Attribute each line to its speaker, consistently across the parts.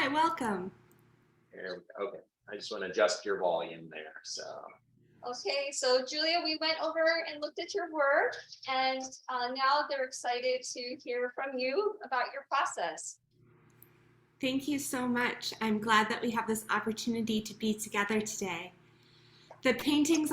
Speaker 1: Hi, welcome.
Speaker 2: There we go. Okay, I just want to adjust your volume there. So
Speaker 3: Okay, so Julia, we went over and looked at your work, and now they're excited to hear from you about your process.
Speaker 1: Thank you so much. I'm glad that we have this opportunity to be together today. The paintings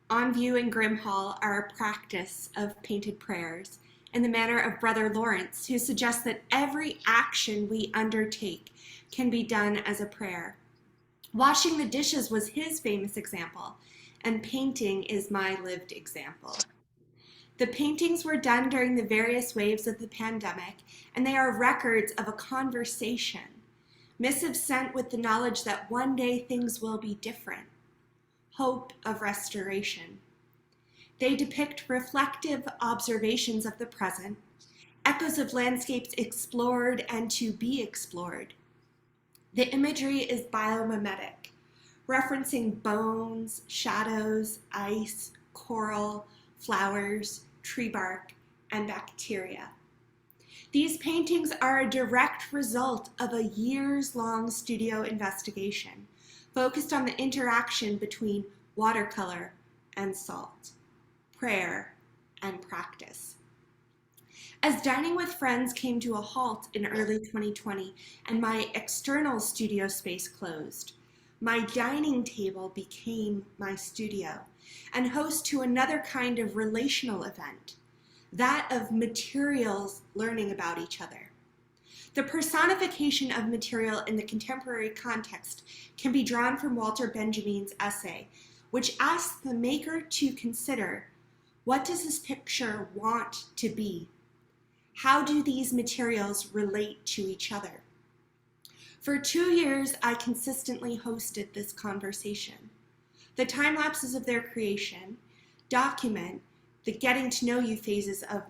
Speaker 1: on view in Grimm Hall are a practice of painted prayers in the manner of Brother Lawrence, who suggests that every action we undertake can be done as a prayer. Washing the dishes was his famous example, and painting is my lived example. The paintings were done during the various waves of the pandemic, and they are records of a conversation. Missives sent with the knowledge that one day things will be different. Hope of restoration. They depict reflective observations of the present, echoes of landscapes explored and to be explored. The imagery is biomimetic, referencing bones, shadows, ice, coral, flowers, tree bark, and bacteria. These paintings are a direct result of a years-long studio investigation focused on the interaction between watercolor and salt, prayer and practice. As dining with friends came to a halt in early 2020 and my external studio space closed, my dining table became my studio and host to another kind of relational event, that of materials learning about each other. The personification of material in the contemporary context can be drawn from Walter Benjamin's essay, which asks the maker to consider, what does this picture want to be? How do these materials relate to each other? For 2 years, I consistently hosted this conversation. The time lapses of their creation document the getting to know you phases of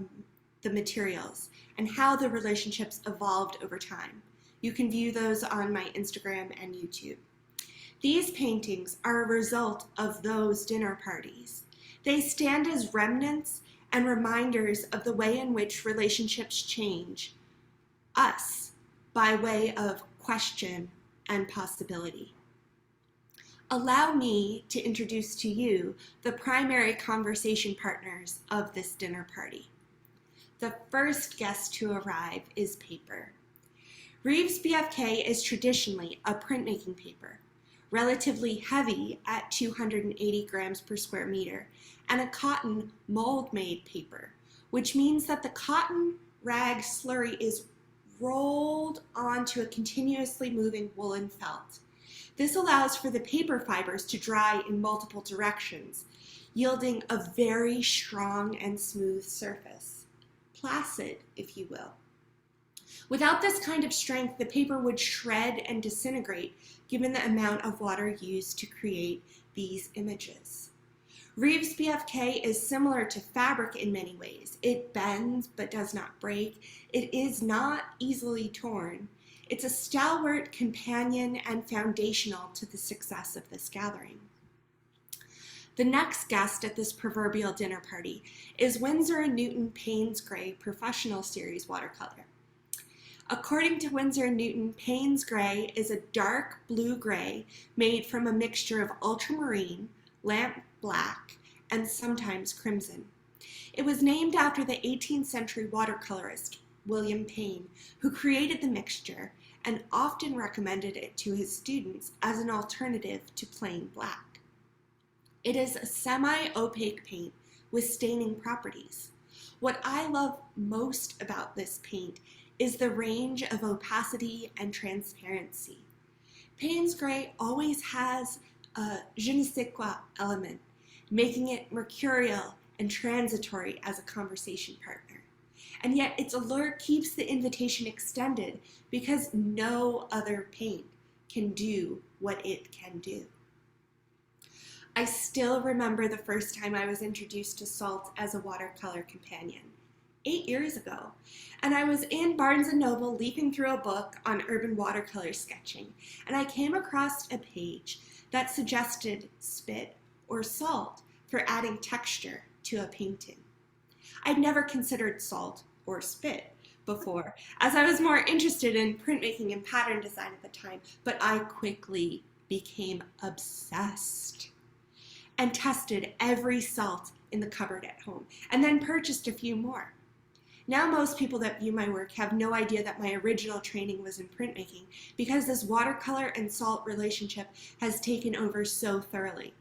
Speaker 1: the materials and how the relationships evolved over time. You can view those on my Instagram and YouTube. These paintings are a result of those dinner parties. They stand as remnants and reminders of the way in which relationships change us by way of question and possibility. Allow me to introduce to you the primary conversation partners of this dinner party. The first guest to arrive is paper. Reeves BFK is traditionally a printmaking paper, relatively heavy at 280 grams per square meter, and a cotton mold-made paper, which means that the cotton rag slurry is rolled onto a continuously moving woolen felt. This allows for the paper fibers to dry in multiple directions, yielding a very strong and smooth surface. Placid, if you will. Without this kind of strength, the paper would shred and disintegrate given the amount of water used to create these images. Reeves BFK is similar to fabric in many ways. It bends but does not break. It is not easily torn. It's a stalwart companion and foundational to the success of this gathering. The next guest at this proverbial dinner party is Winsor & Newton Payne's Gray Professional Series watercolor. According to Winsor & Newton, Payne's Gray is a dark blue-gray made from a mixture of ultramarine, lamp black, and sometimes crimson. It was named after the 18th century watercolorist William Payne, who created the mixture and often recommended it to his students as an alternative to plain black. It is a semi-opaque paint with staining properties. What I love most about this paint is the range of opacity and transparency. Payne's Gray always has a je ne sais quoi element, making it mercurial and transitory as a conversation partner. And yet its allure keeps the invitation extended because no other paint can do what it can do. I still remember the first time I was introduced to salt as a watercolor companion, 8 years ago, and I was in Barnes & Noble leafing through a book on urban watercolor sketching, and I came across a page that suggested spit or salt for adding texture to a painting. I'd never considered salt or spit, before, as I was more interested in printmaking and pattern design at the time, but I quickly became obsessed and tested every salt in the cupboard at home, and then purchased a few more. Now most people that view my work have no idea that my original training was in printmaking, because this watercolor and salt relationship has taken over so thoroughly.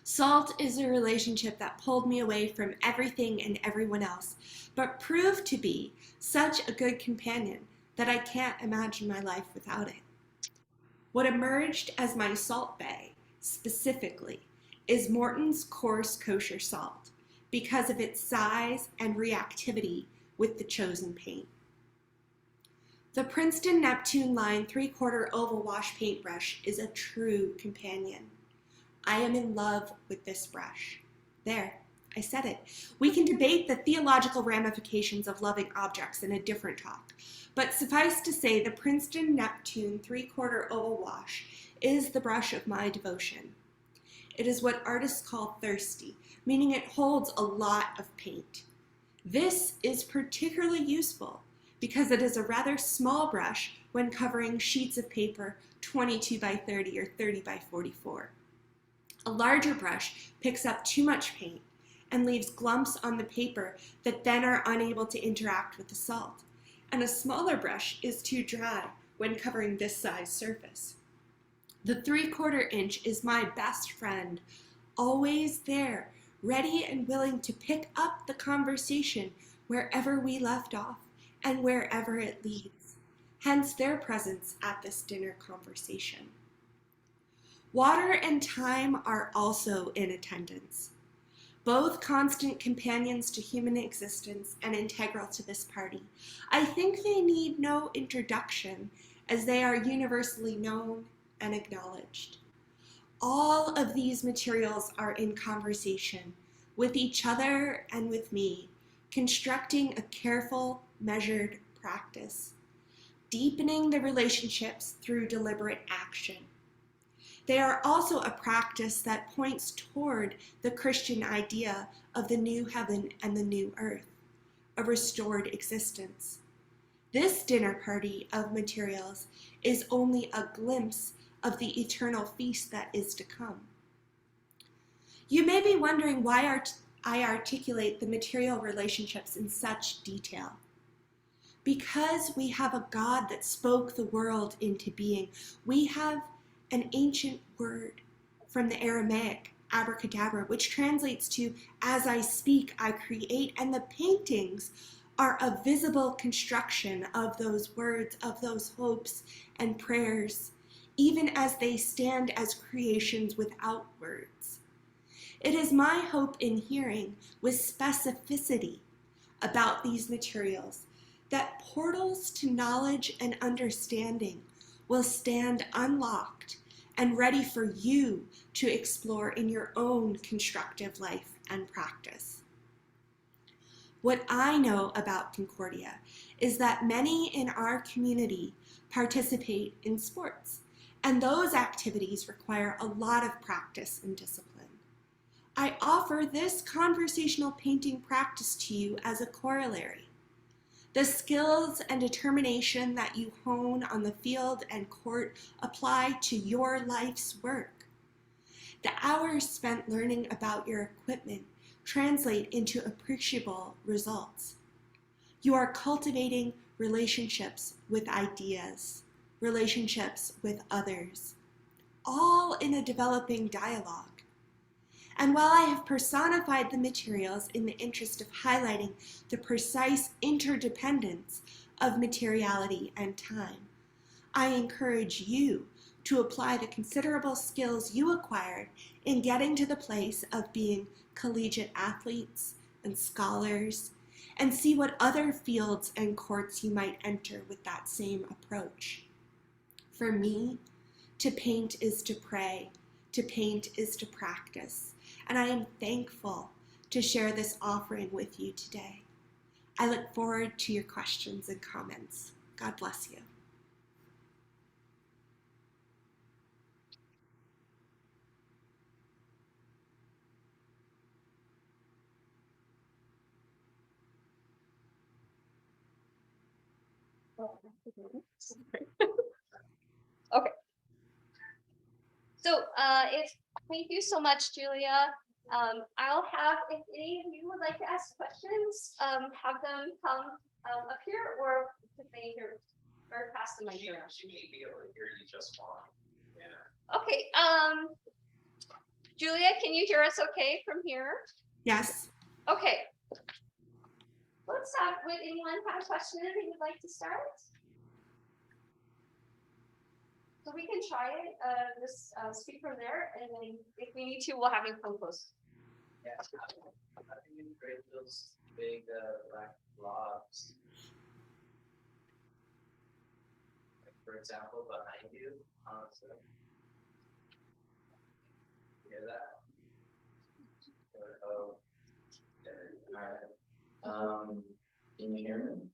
Speaker 1: Salt is a relationship that pulled me away from everything and everyone else, but proved to be such a good companion that I can't imagine my life without it. What emerged as my salt bae, specifically, is Morton's coarse kosher salt, because of its size and reactivity with the chosen paint. The Princeton Neptune Line 3/4 oval wash paintbrush is a true companion. I am in love with this brush. There, I said it. We can debate the theological ramifications of loving objects in a different talk, but suffice to say the Princeton Neptune 3/4 oval wash is the brush of my devotion. It is what artists call thirsty, meaning it holds a lot of paint. This is particularly useful because it is a rather small brush when covering sheets of paper 22 by 30 or 30 by 44. A larger brush picks up too much paint and leaves glumps on the paper that then are unable to interact with the salt. And a smaller brush is too dry when covering this size surface. The 3/4 inch is my best friend, always there, ready and willing to pick up the conversation wherever we left off and wherever it leads, hence their presence at this dinner conversation. Water and time are also in attendance, both constant companions to human existence and integral to this party. I think they need no introduction, as they are universally known and acknowledged. All of these materials are in conversation with each other and with me, constructing a careful, measured practice, deepening the relationships through deliberate action. They are also a practice that points toward the Christian idea of the new heaven and the new earth, a restored existence. This dinner party of materials is only a glimpse of the eternal feast that is to come. You may be wondering why I articulate the material relationships in such detail. Because we have a God that spoke the world into being. We have an ancient word from the Aramaic, abracadabra, which translates to, as I speak, I create, and the paintings are a visible construction of those words, of those hopes and prayers, even as they stand as creations without words. It is my hope in hearing with specificity about these materials that portals to knowledge and understanding will stand unlocked and ready for you to explore in your own constructive life and practice. What I know about Concordia is that many in our community participate in sports, and those activities require a lot of practice and discipline. I offer this conversational painting practice to you as a corollary. The skills and determination that you hone on the field and court apply to your life's work. The hours spent learning about your equipment translate into appreciable results. You are cultivating relationships with ideas, relationships with others, all in a developing dialogue. And while I have personified the materials in the interest of highlighting the precise interdependence of materiality and time, I encourage you to apply the considerable skills you acquired in getting to the place of being collegiate athletes and scholars, and see what other fields and courts you might enter with that same approach. For me, to paint is to pray, to paint is to practice, and I am thankful to share this offering with you today. I look forward to your questions and comments. God bless you.
Speaker 3: Okay. So, thank you so much, Julia. I'll have, if any of you would like to ask questions, have them come up here or if they hear or pass the mic around.
Speaker 2: She may be able to hear you just fine. Yeah.
Speaker 3: Okay, Julia, can you hear us okay from here?
Speaker 1: Yes.
Speaker 3: Okay. Let's start. Would anyone have a question that they would like to start? So we can try it, just speak from there, and then if we need to, we'll have you come close.
Speaker 4: Yeah, how do you create those big black blobs? Like for example, behind you, so hear that? Oh, all right. Can you hear me?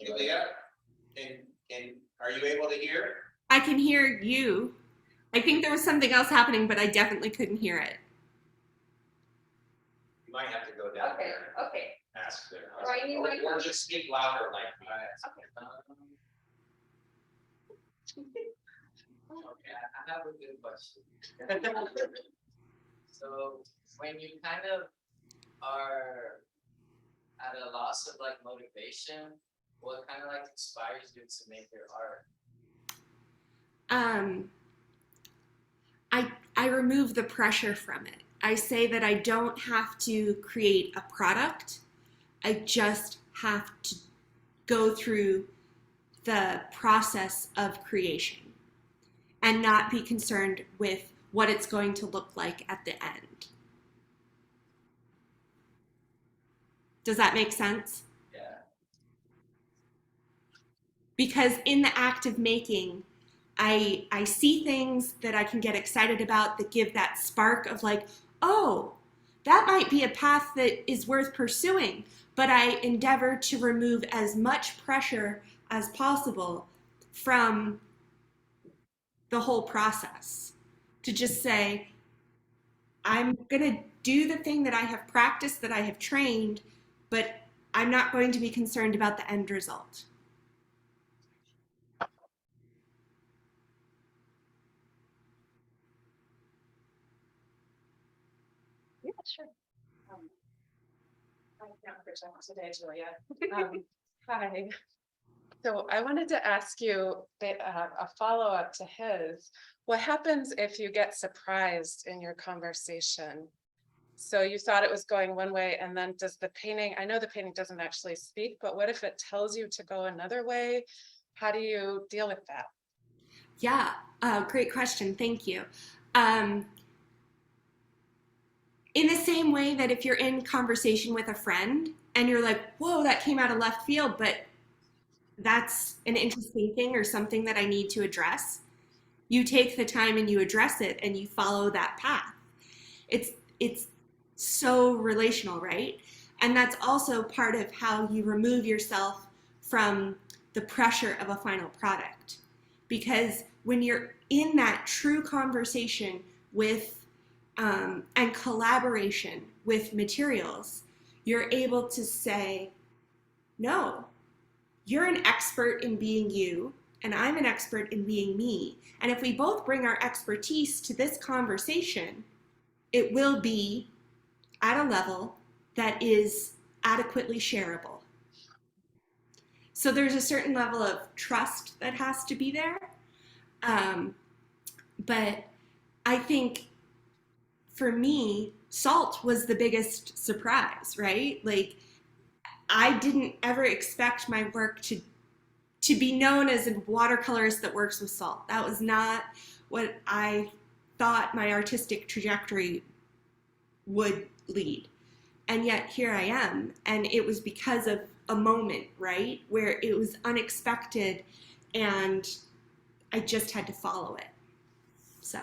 Speaker 2: Julia, are you able to hear?
Speaker 1: I can hear you. I think there was something else happening, but I definitely couldn't hear it.
Speaker 2: You might have to go down
Speaker 3: Okay,
Speaker 2: there and
Speaker 3: okay.
Speaker 2: ask there.
Speaker 3: Right, you might-
Speaker 2: Or just speak louder like me.
Speaker 4: Okay, I have a good question. So when you kind of are at a loss of like motivation, what kind of like inspires you to make your art?
Speaker 1: I remove the pressure from it. I say that I don't have to create a product. I just have to go through the process of creation and not be concerned with what it's going to look like at the end. Does that make sense?
Speaker 4: Yeah.
Speaker 1: Because in the act of making, I see things that I can get excited about that give that spark of like, oh, that might be a path that is worth pursuing, but I endeavor to remove as much pressure as possible from the whole process. To just say, I'm going to do the thing that I have practiced, that I have trained, but I'm not going to be concerned about the end result.
Speaker 3: Yeah, sure.
Speaker 5: I'm today, Julia. Hi. So I wanted to ask you a follow-up to his. What happens if you get surprised in your conversation? So you thought it was going one way, and then does the painting, I know the painting doesn't actually speak, but what if it tells you to go another way? How do you deal with that?
Speaker 1: Yeah, great question. Thank you. In the same way that if you're in conversation with a friend and you're like, whoa, that came out of left field, but that's an interesting thing or something that I need to address, you take the time and you address it and you follow that path. It's so relational, right? And that's also part of how you remove yourself from the pressure of a final product. Because when you're in that true conversation with and collaboration with materials, you're able to say, no, you're an expert in being you, and I'm an expert in being me. And if we both bring our expertise to this conversation, it will be at a level that is adequately shareable. So there's a certain level of trust that has to be there. But I think for me, salt was the biggest surprise, right? Like, I didn't ever expect my work to be known as a watercolorist that works with salt. That was not what I thought my artistic trajectory would lead. And yet here I am, and it was because of a moment, right, where it was unexpected and I just had to follow it. So.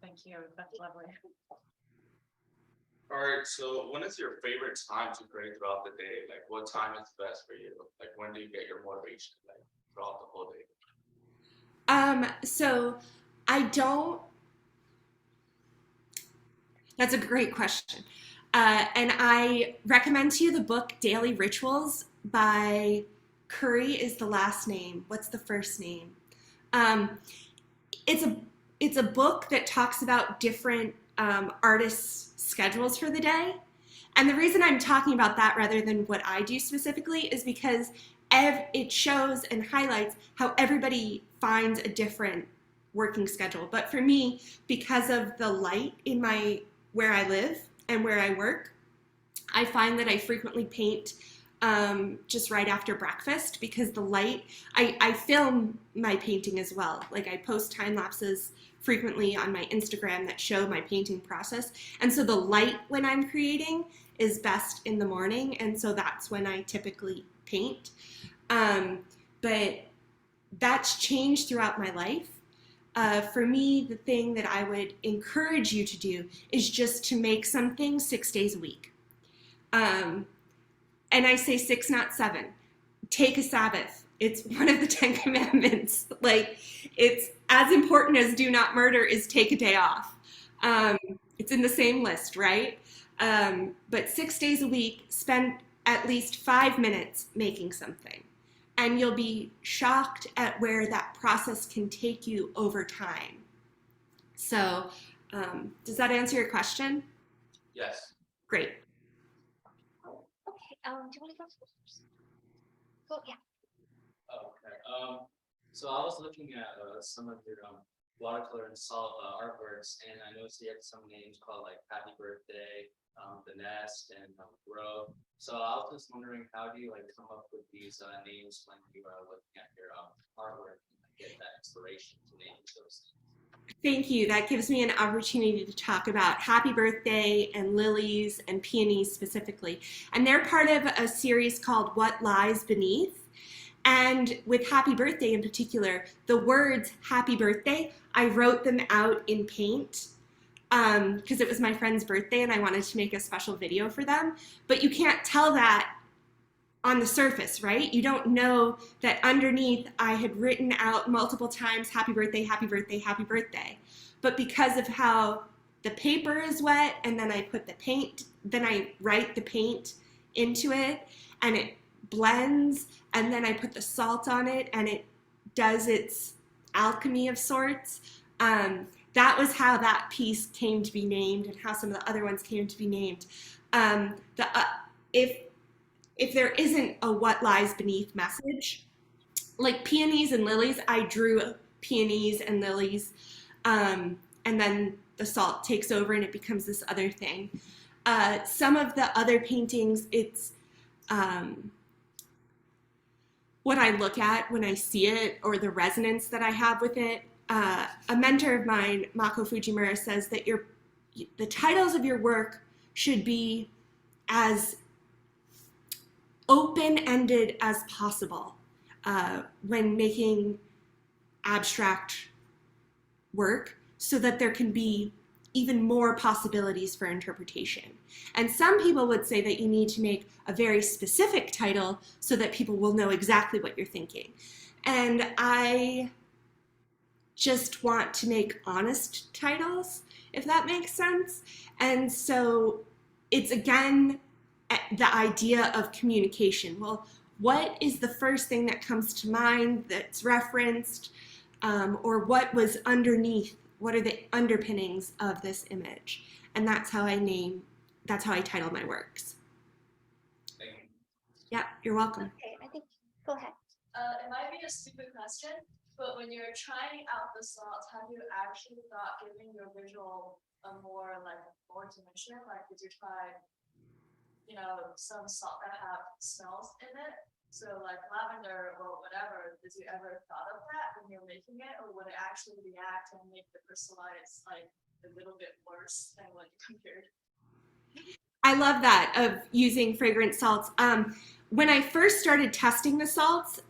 Speaker 5: Thank you, that's lovely.
Speaker 6: All right, so when is your favorite time to create throughout the day? Like what time is best for you? Like when do you get your motivation like throughout the whole day?
Speaker 1: So I don't, that's a great question. And I recommend to you the book Daily Rituals by Curry is the last name. What's the first name? It's a book that talks about different artists' schedules for the day. And the reason I'm talking about that rather than what I do specifically is because it shows and highlights how everybody finds a different working schedule. But for me, because of the light in where I live and where I work, I find that I frequently paint just right after breakfast because the light, I film my painting as well. Like I post time lapses frequently on my Instagram that show my painting process. And so the light when I'm creating is best in the morning. And so that's when I typically paint. But that's changed throughout my life. For me, the thing that I would encourage you to do is just to make something 6 days a week. And I say 6, not 7. Take a Sabbath. It's one of the 10 commandments. Like, it's as important as do not murder is take a day off. It's in the same list, right? But 6 days a week, spend at least 5 minutes making something. And you'll be shocked at where that process can take you over time. So, does that answer your question?
Speaker 6: Yes.
Speaker 1: Great.
Speaker 3: Okay, do you want to go first? Go, yeah.
Speaker 4: Okay. So I was looking at some of your watercolor and salt artworks, and I noticed you had some names called like Happy Birthday, The Nest, and Grove. So I was just wondering, how do you like come up with these names when you are looking at your artwork and get that inspiration to name those things?
Speaker 1: Thank you. That gives me an opportunity to talk about Happy Birthday and lilies and peonies specifically. And they're part of a series called What Lies Beneath. And with Happy Birthday in particular, the words Happy Birthday, I wrote them out in paint because it was my friend's birthday and I wanted to make a special video for them. But you can't tell that on the surface, right? You don't know that underneath I had written out multiple times, happy birthday, happy birthday, happy birthday. But because of how the paper is wet and then I put the paint, then I write the paint into it and it blends and then I put the salt on it and it does its alchemy of sorts. That was how that piece came to be named and how some of the other ones came to be named. If there isn't a what lies beneath message, like peonies and lilies, I drew peonies and lilies, and then the salt takes over and it becomes this other thing. Some of the other paintings, it's what I look at when I see it or the resonance that I have with it. A mentor of mine, Mako Fujimura, says that the titles of your work should be as open-ended as possible when making abstract work so that there can be even more possibilities for interpretation. And some people would say that you need to make a very specific title so that people will know exactly what you're thinking. And I just want to make honest titles, if that makes sense. And so it's again, the idea of communication. Well, what is the first thing that comes to mind that's referenced, or what was underneath? What are the underpinnings of this image? And that's how I title my works.
Speaker 6: Thank you.
Speaker 1: Yeah, you're welcome.
Speaker 3: Okay, I think, go ahead.
Speaker 7: It might be a stupid question, but when you're trying out the salts, have you actually thought giving your visual a more dimension? Like, did you try, some salt that have smells in it? So like lavender or whatever, did you ever thought of that when you're making it, or would it actually react and make the crystallize like a little bit worse than what you compared?
Speaker 1: I love that of using fragrant salts. When I first started testing the salts,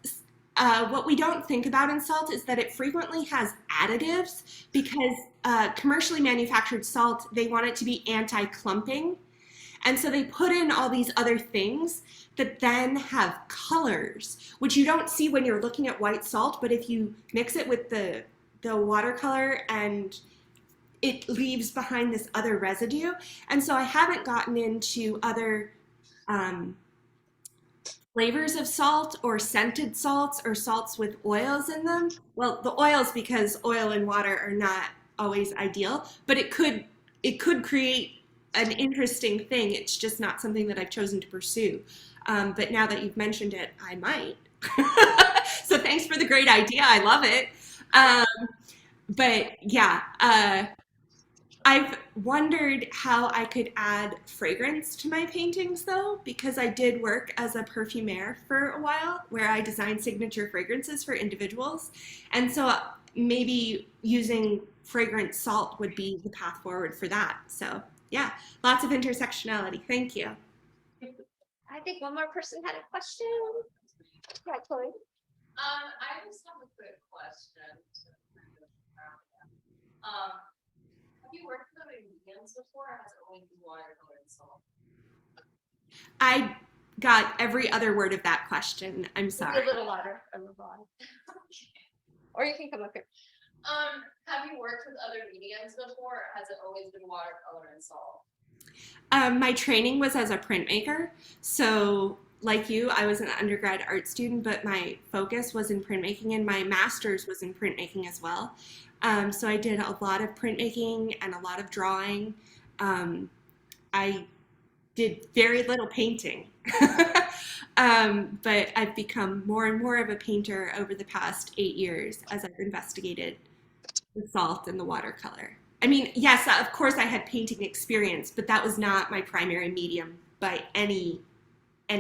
Speaker 1: what we don't think about in salt is that it frequently has additives because commercially manufactured salt, they want it to be anti-clumping. And so they put in all these other things that then have colors, which you don't see when you're looking at white salt, but if you mix it with the watercolor and it leaves behind this other residue. And so I haven't gotten into other flavors of salt or scented salts or salts with oils in them. Well, the oils, because oil and water are not always ideal, but it could create an interesting thing. It's just not something that I've chosen to pursue. But now that you've mentioned it, I might. So thanks for the great idea. I love it. But yeah, I've wondered how I could add fragrance to my paintings though, because I did work as a perfumer for a while where I designed signature fragrances for individuals. And so maybe using fragrant salt would be the path forward for that. So yeah, lots of intersectionality. Thank you.
Speaker 3: I think one more person had a question. Yeah, Chloe.
Speaker 7: I just have a quick question. Have you worked with other mediums before, or has it only been watercolor and salt?
Speaker 1: I got every other word of that question. I'm sorry.
Speaker 3: A little louder. Or you can come up here.
Speaker 7: Have you worked with other mediums before, or has it always been watercolor and salt?
Speaker 1: My training was as a printmaker. So like you, I was an undergrad art student, but my focus was in printmaking, and my master's was in printmaking as well. So I did a lot of printmaking and a lot of drawing. I did very little painting, but I've become more and more of a painter over the past 8 years as I've investigated the salt and the watercolor. I mean, yes, of course I had painting experience, but that was not my primary medium by any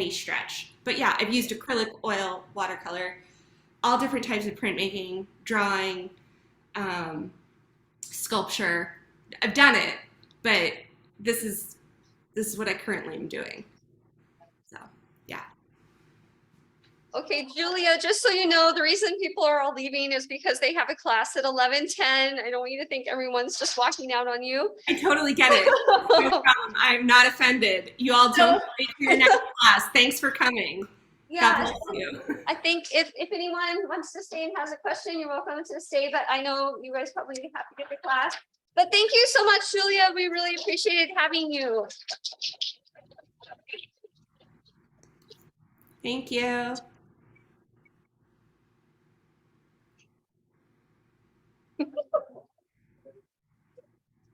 Speaker 1: stretch. But yeah, I've used acrylic, oil, watercolor, all different types of printmaking, drawing, sculpture. I've done it, but this is what I currently am doing. So yeah.
Speaker 3: Okay, Julia, just so you know, the reason people are all leaving is because they have a class at 11:10. I don't want you to think everyone's just walking out on you.
Speaker 1: I totally get it. No problem. I'm not offended. You all don't wait for your next class. Thanks for coming. God
Speaker 3: Yeah,
Speaker 1: bless you.
Speaker 3: I think if anyone wants to stay and has a question, you're welcome to stay, but I know you guys probably have to get the class. But thank you so much, Julia. We really appreciated having you.
Speaker 1: Thank you.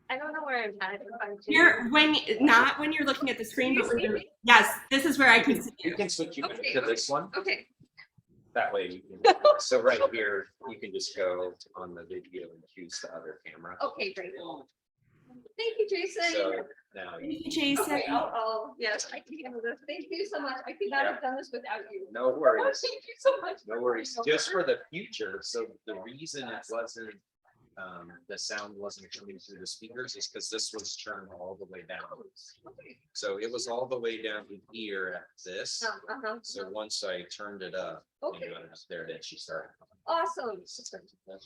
Speaker 3: I don't know where I'm at.
Speaker 1: You're when you're looking at the screen, but when you're, yes, this is where I can see
Speaker 2: You
Speaker 1: you.
Speaker 2: can switch you
Speaker 3: Okay.
Speaker 2: to this one.
Speaker 3: Okay.
Speaker 2: That way you can, so right here, you can just go on the video and choose the other camera.
Speaker 3: Okay, great. Thank you, Jason.
Speaker 2: So now you,
Speaker 1: Thank you, Jason.
Speaker 3: Okay, yes, I can handle this. Thank you so much. I could not have done this without you.
Speaker 2: no worries,
Speaker 3: Thank you so much.
Speaker 2: no worries, just for the future. So the reason it wasn't, the sound wasn't coming through the speakers is because this was turned all the way down.
Speaker 3: Okay.
Speaker 2: So it was all the way down to here at this.
Speaker 3: Uh-huh.
Speaker 2: So once I turned it up,
Speaker 3: Okay.
Speaker 2: there, then she started.
Speaker 3: Awesome.
Speaker 2: So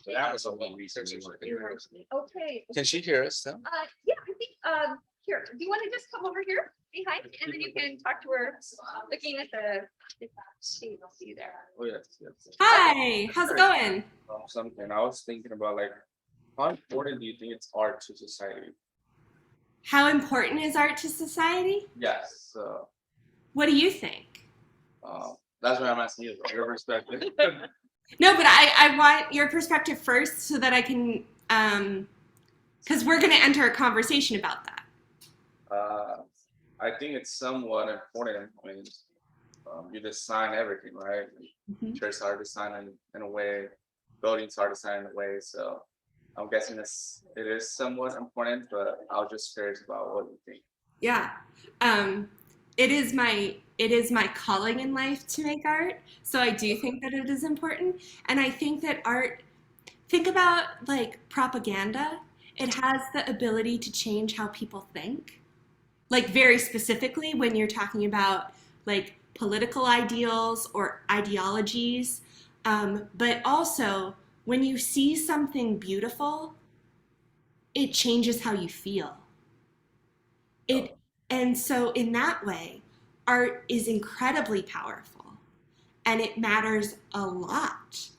Speaker 2: that was the only reason we weren't here.
Speaker 3: Okay.
Speaker 6: Can she hear us though?
Speaker 3: Yeah, I think, here, do you want to just come over here behind and then you can talk to her, looking at the, see you there.
Speaker 6: Oh, yes, yes.
Speaker 1: Hi, how's it going?
Speaker 6: Something I was thinking about, like, how important do you think it's art to society?
Speaker 1: How important is art to society?
Speaker 6: Yes,
Speaker 1: What do you think?
Speaker 6: that's why I'm asking you, your perspective.
Speaker 1: No, but I want your perspective first so that I can, because we're going to enter a conversation about that.
Speaker 6: I think it's somewhat important. I mean, you design everything, right?
Speaker 1: Mhm.
Speaker 6: Churches are designed in a way, buildings are designed in a way, so I'm guessing it is somewhat important, but I was just curious about what you think.
Speaker 1: Yeah. It is my calling in life to make art. So I do think that it is important. And I think that art, think about like propaganda. It has the ability to change how people think. Like very specifically when you're talking about like political ideals or ideologies. But also when you see something beautiful, it changes how you feel. And so in that way, art is incredibly powerful and it matters a lot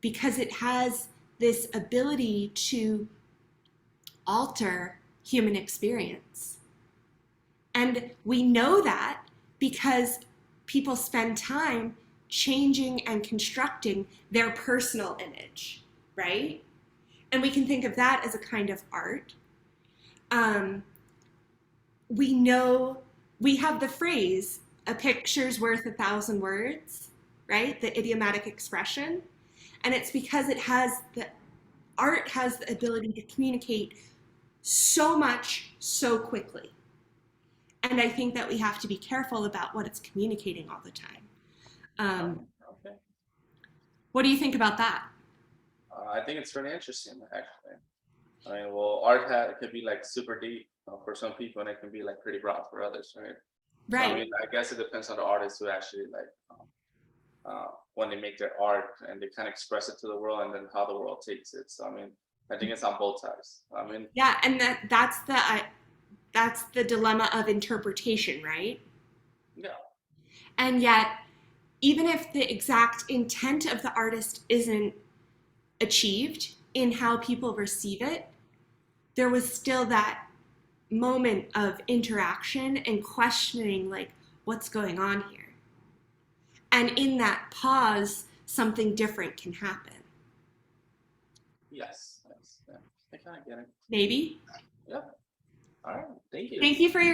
Speaker 1: because it has this ability to alter human experience. And we know that because people spend time changing and constructing their personal image, right? And we can think of that as a kind of art. We know, we have the phrase, a picture's worth 1,000 words, right? The idiomatic expression. And it's because art has the ability to communicate so much so quickly. And I think that we have to be careful about what it's communicating all the time.
Speaker 6: Okay.
Speaker 1: What do you think about that?
Speaker 6: I think it's really interesting, actually. I mean, well, art could be like super deep for some people, and it can be like pretty broad for others, right? So, I
Speaker 1: Right.
Speaker 6: mean, I guess it depends on the artist who actually like when they make their art and they kind of express it to the world, and then how the world takes it. So, I mean, I think it's on both sides. I mean,
Speaker 1: Yeah, and that's the dilemma of interpretation, right?
Speaker 6: yeah,
Speaker 1: And yet, even if the exact intent of the artist isn't achieved in how people receive it, there was still that moment of interaction and questioning, like, what's going on here? And in that pause, something different can happen.
Speaker 6: yes, yeah. I kind of get it.
Speaker 1: Maybe.
Speaker 6: Yeah. All right. Thank you.
Speaker 1: Thank you for your